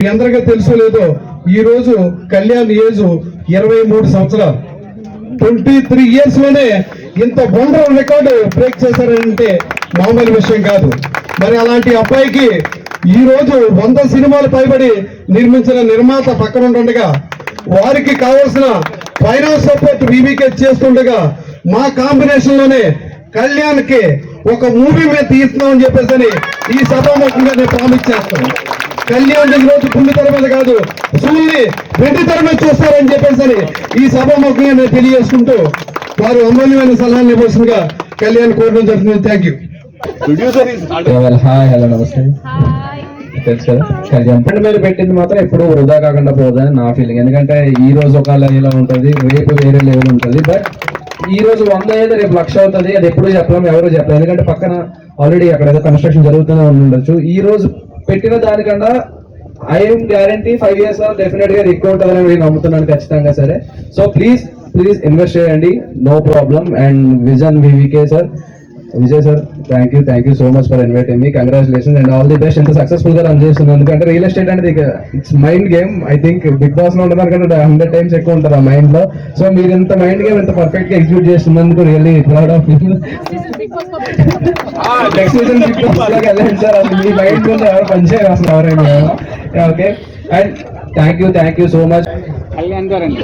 మీ అందరికీ తెలుసో లేదో ఈ రోజు కళ్యాణ్ ఏజ్ 23 సంవత్సరాలు. 23 years లోనే ఇంత వండర్ రికార్డు బ్రేక్ చేశారంటే మామూలు విషయం కాదు. మరి అలాంటి అబ్బాయికి ఈ రోజు 100 సినిమాలు పైబడి నిర్మించిన నిర్మాత పక్కన ఉండగా వారికి కావాల్సిన ఫైనాన్స్ సపోర్ట్ వీవీకే చేస్తుండగా మా కాంబినేషన్ లోనే కళ్యాణ్ కి ఒక మూవీ మీద తీస్తున్నామని చెప్పేసి ఈ సభాముఖంగా నేను ప్రామిస్ చేస్తాను. కళ్యాణ్ ఈ రోజు పుండి తెర మీద కాదు, సూర్యుని వెండి తెర మీద చూస్తారని చెప్పేసి ఈ సభాముఖంగా నేను తెలియజేసుకుంటూ వారు అమూల్యమైన సలహాలు ఇవ్వాల్సిందిగా కళ్యాణ్ కోరడం జరుగుతుంది. Thank you. హాయ్, హలో, నమస్తే. తెలుసు కదా, కళ్యాణ్ పండు మీద పెట్టింది మాత్రం ఎప్పుడు వృధా కాకుండా పోదని నా ఫీలింగ్. ఎందుకంటే ఈ రోజు ఒక లెవెల్ ఉంటుంది, రేపు వేరే లెవెల్ ఉంటుంది. బట్ ఈ రోజు 100 అయితే రేపు 1,00,000 అవుతుంది. అది ఎప్పుడు చెప్పలేము, ఎవరు చెప్పలేము. ఎందుకంటే పక్కన ఆల్రెడీ అక్కడ ఏదో కన్స్ట్రక్షన్ జరుగుతూనే ఉండొచ్చు. ఈ రోజు పెట్టిన దానికన్నా ఐఎమ్ గ్యారంటీ 5 years డెఫినెట్ గా ఎక్కువ ఉంటుందని నేను నమ్ముతున్నాను ఖచ్చితంగా. సరే, సో ప్లీజ్ ఇన్వెస్ట్ చేయండి, no problem. And vision VVK sir, Vijay sir, thank you so much for inviting me. Congratulation and all the best. ఎంత సక్సెస్ఫుల్ గా రన్ చేస్తున్నాను. ఎందుకంటే రియల్ ఎస్టేట్ అనేది it's mind game. I think Bigg Boss లో ఉండదు కంటే 100 times ఎక్కువ ఉంటారు ఆ మైండ్ లో. సో మీరు ఇంత మైండ్ గేమ్ ఎంత పర్ఫెక్ట్ గా ఎగ్జిక్యూట్ చేస్తున్నందుకు really proud of you. Next season Bigg Boss లోకి వెళ్ళండి సార్. అది మీ మైండ్ లో ఎవరు పనిచేయాలి అసలు ఎవరైనా. Okay, and thank you so much. Kalyan గారండి.